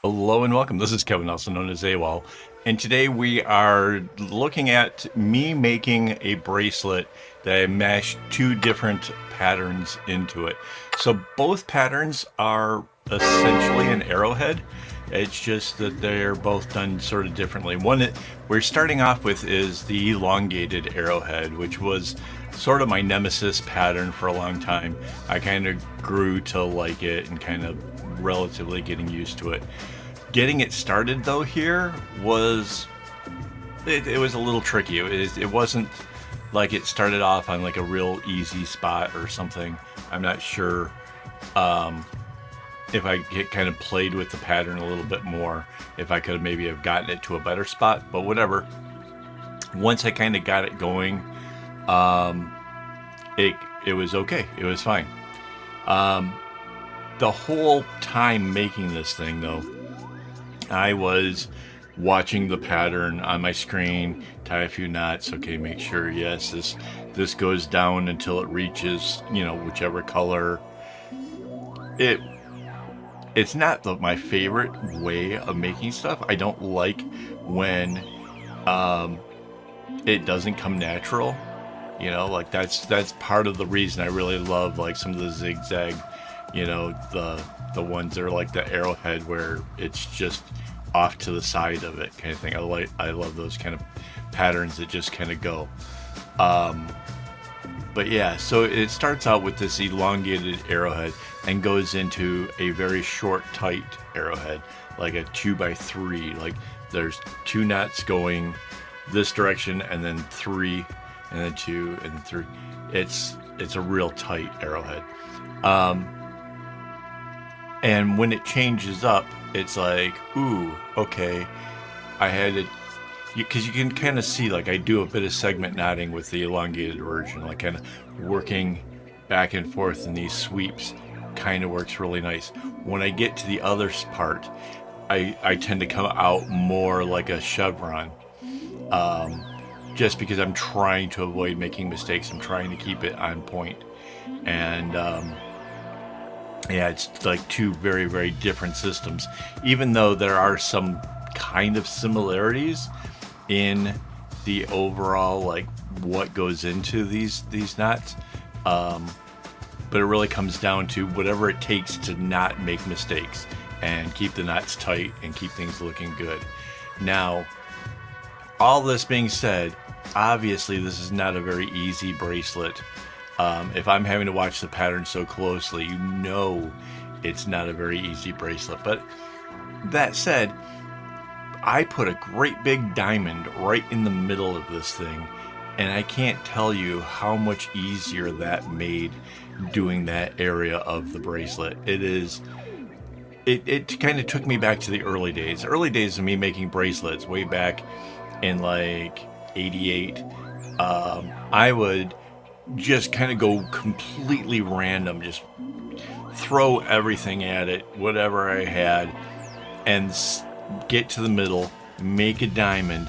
Hello and welcome. This is Kevin, also known as AWOL, and today we are looking at me making a bracelet that I mashed two different patterns into it. So both patterns are essentially an arrowhead. It's just that they're both done sort of differently. One that we're starting off with is the elongated arrowhead, which was sort of my nemesis pattern for a long time. I kind of grew to like it and kind of relatively getting used to it. Getting it started though here was it was a little tricky. It wasn't like it started off on like a real easy spot or something. I'm not sure if I get kind of played with the pattern a little bit more, if I could maybe have gotten it to a better spot, but whatever. Once I kind of got it going, it was okay. It was fine. The whole time making this thing though, I was watching the pattern on my screen, tie a few knots. Okay, make sure, yes, this goes down until it reaches, whichever color. It's not my favorite way of making stuff. I don't like when it doesn't come natural. Like that's part of the reason I really love like some of the zigzag, the ones that are like the arrowhead where it's just off to the side of it kind of thing. I love those kind of patterns that just kind of go. But yeah, so it starts out with this elongated arrowhead and goes into a very short, tight arrowhead, like a 2x3. Like there's two knots going this direction, and then 3, and then 2, and then 3. It's a real tight arrowhead. And when it changes up, it's like, ooh, okay. I had it, because you can kind of see, like I do a bit of segment knotting with the elongated version, like kind of working back and forth in these sweeps kind of works really nice. When I get to the other part, I tend to come out more like a chevron, just because I'm trying to avoid making mistakes. I'm trying to keep it on point. And yeah, it's like two very, very different systems, even though there are some kind of similarities in the overall, like what goes into these knots. But it really comes down to whatever it takes to not make mistakes and keep the knots tight and keep things looking good. Now, all this being said, obviously this is not a very easy bracelet. If I'm having to watch the pattern so closely, it's not a very easy bracelet. But that said, I put a great big diamond right in the middle of this thing, and I can't tell you how much easier that made doing that area of the bracelet. It kind of took me back to the early days of me making bracelets way back in like 88. I would just kind of go completely random, just throw everything at it, whatever I had, and get to the middle, make a diamond,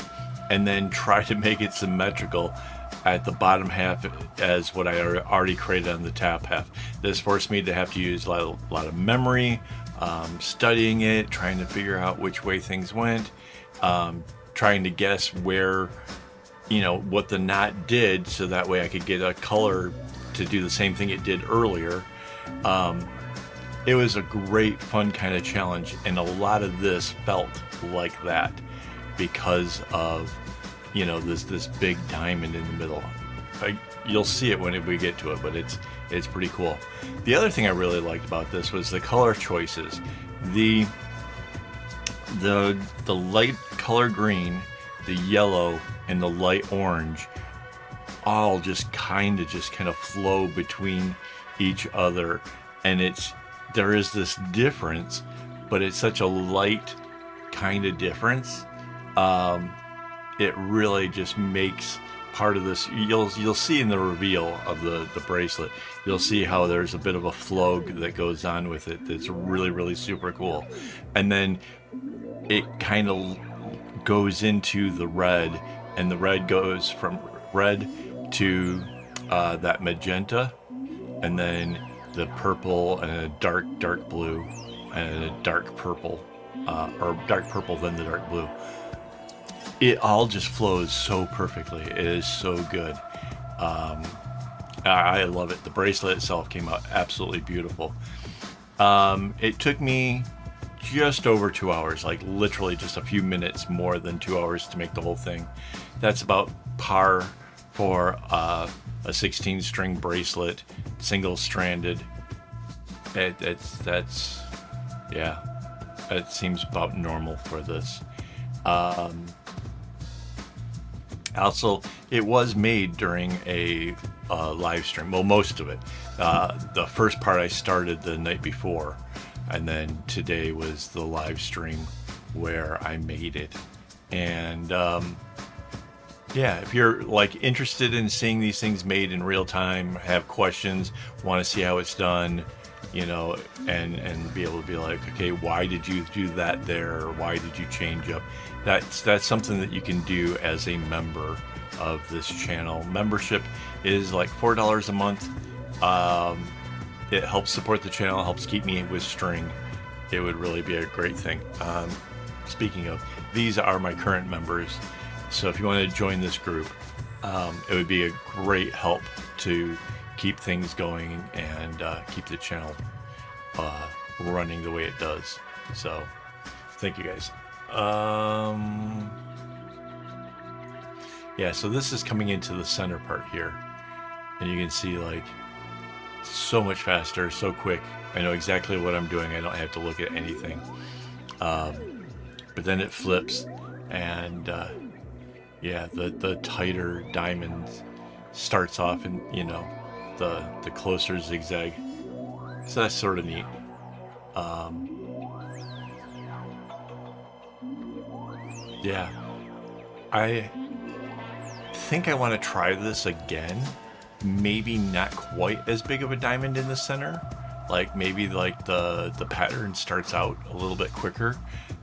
and then try to make it symmetrical at the bottom half as what I already created on the top half. This forced me to have to use a lot of memory, studying it, trying to figure out which way things went, trying to guess where, what the knot did, so that way I could get a color to do the same thing it did earlier. It was a great fun kind of challenge, and a lot of this felt like that because of this big diamond in the middle. You'll see it when we get to it, but it's pretty cool. The other thing I really liked about this was the color choices. The light color green, the yellow, and the light orange all just kind of flow between each other, and there is this difference, but it's such a light kind of difference. It really just makes part of this. You'll see in the reveal of the bracelet, you'll see how there's a bit of a flow that goes on with it that's really, really super cool. And then it kind of goes into the red, and the red goes from red to that magenta, and then the purple, and a dark blue, and a dark purple, or dark purple than the dark blue. It all just flows so perfectly. It is so good. I love it. The bracelet itself came out absolutely beautiful. It took me just over 2 hours, like literally just a few minutes more than 2 hours to make the whole thing. That's about par for a 16 string bracelet, single stranded. That's yeah, it seems about normal for this. Also, it was made during a live stream. Well, most of it. The first part I started the night before, and then today was the live stream where I made it. And yeah, if you're like interested in seeing these things made in real time, have questions, want to see how it's done, you know, and be able to be like, okay, why did you do that there? Or why did you change up? That's something that you can do as a member of this channel. Membership is like $4 a month. It helps support the channel, helps keep me with string. It would really be a great thing. Speaking of, these are my current members. So if you want to join this group, it would be a great help to keep things going and keep the channel running the way it does. So thank you guys. Yeah, so this is coming into the center part here, and you can see like so much faster, so quick. I know exactly what I'm doing. I don't have to look at anything. But then it flips, and yeah, the tighter diamond starts off in, you know, the closer zigzag. So that's sort of neat. Yeah, I think I want to try this again. Maybe not quite as big of a diamond in the center. Like maybe like the pattern starts out a little bit quicker,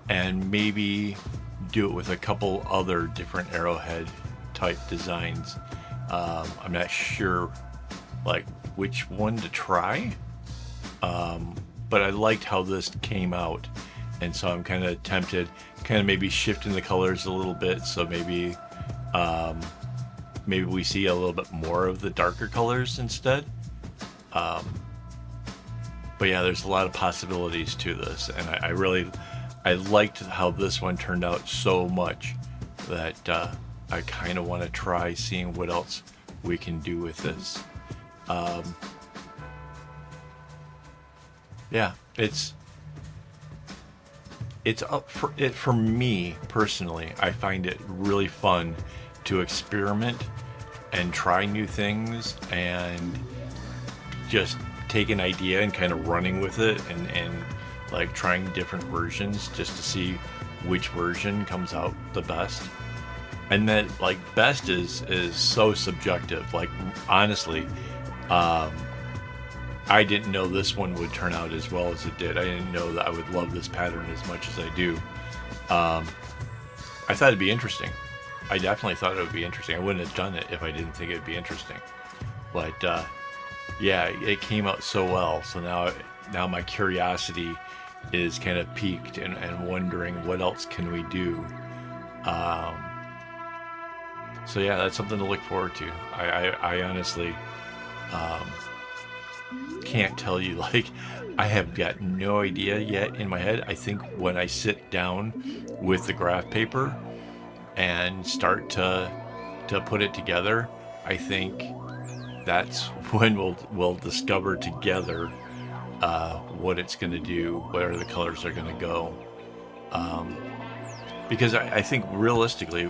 and maybe do it with a couple other different arrowhead type designs. I'm not sure like which one to try, but I liked how this came out, and so I'm kind of tempted, kind of maybe shifting the colors a little bit, so maybe maybe we see a little bit more of the darker colors instead. But yeah, there's a lot of possibilities to this, and I liked how this one turned out so much that I kind of want to try seeing what else we can do with this. Yeah, it's up for it. For me personally, I find it really fun to experiment and try new things and just take an idea and kind of running with it, and like trying different versions just to see which version comes out the best. And that like best is so subjective. Like honestly, I didn't know this one would turn out as well as it did. I didn't know that I would love this pattern as much as I do. I thought it'd be interesting. I definitely thought it would be interesting. I wouldn't have done it if I didn't think it'd be interesting. But yeah, it came out so well. So now my curiosity is kind of piqued and wondering what else can we do. So yeah, that's something to look forward to. I honestly can't tell you, like, I have got no idea yet in my head. I think when I sit down with the graph paper and start to put it together, I think that's when we'll discover together what it's going to do, where the colors are going to go. Because I think realistically,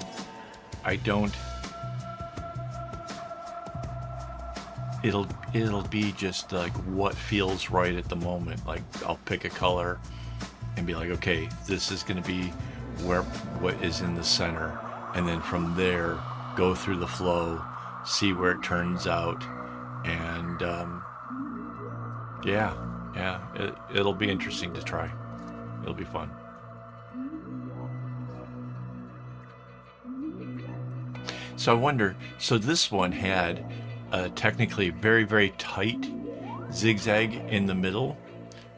it'll be just like what feels right at the moment. Like I'll pick a color and be like, okay, this is going to be what is in the center, and then from there go through the flow, see where it turns out, and yeah, it'll be interesting to try. It'll be fun. So I wonder, so this one had technically very, very tight zigzag in the middle,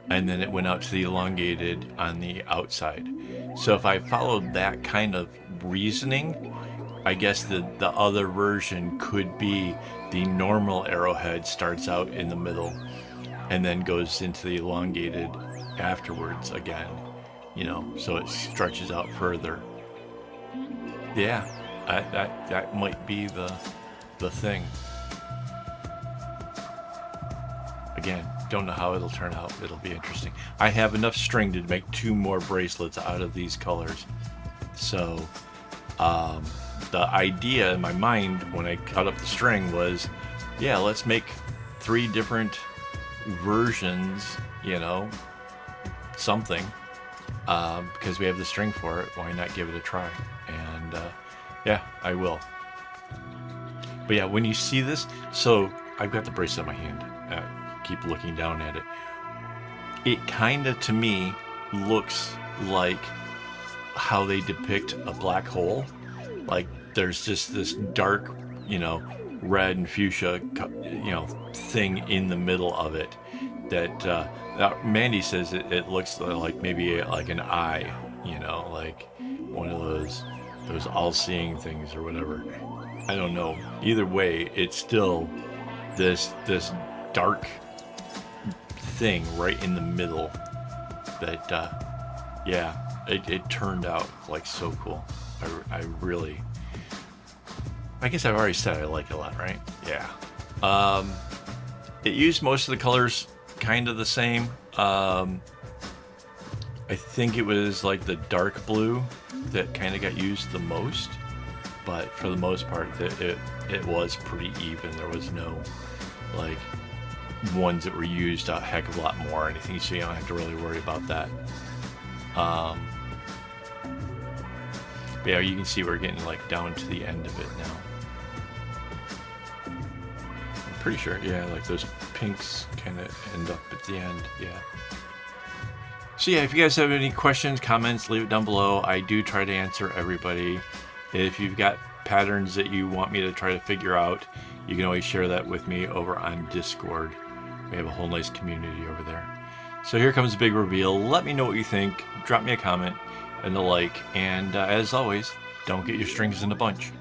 and then it went out to the elongated on the outside. So if I followed that kind of reasoning, I guess the other version could be the normal arrowhead starts out in the middle and then goes into the elongated afterwards again, you know, so it stretches out further. Yeah, that might be the thing. Again, don't know how it'll turn out. It'll be interesting. I have enough string to make 2 more bracelets out of these colors. So the idea in my mind when I cut up the string was, yeah, let's make 3 different versions, you know, something, because we have the string for it. Why not give it a try? And yeah, I will. But yeah, when you see this, so I've got the bracelet in my hand. Keep looking down at it. It kind of, to me, looks like how they depict a black hole. Like there's just this dark, you know, red and fuchsia, you know, thing in the middle of it. That Mandy says it looks like maybe like an eye, you know, like one of those all-seeing things or whatever. I don't know. Either way, it's still this dark thing right in the middle that yeah, it turned out like so cool. I really, I guess I've already said I like it a lot, right? Yeah. It used most of the colors kind of the same. I think it was like the dark blue that kind of got used the most, but for the most part it was pretty even. There was no like ones that were used a heck of a lot more or anything, so you don't have to really worry about that. But yeah, you can see we're getting like down to the end of it now. I'm pretty sure, yeah, like those pinks kind of end up at the end, yeah. So yeah, if you guys have any questions, comments, leave it down below. I do try to answer everybody. If you've got patterns that you want me to try to figure out, you can always share that with me over on Discord. We have a whole nice community over there. So here comes the big reveal. Let me know what you think. Drop me a comment and a like. And as always, don't get your strings in a bunch.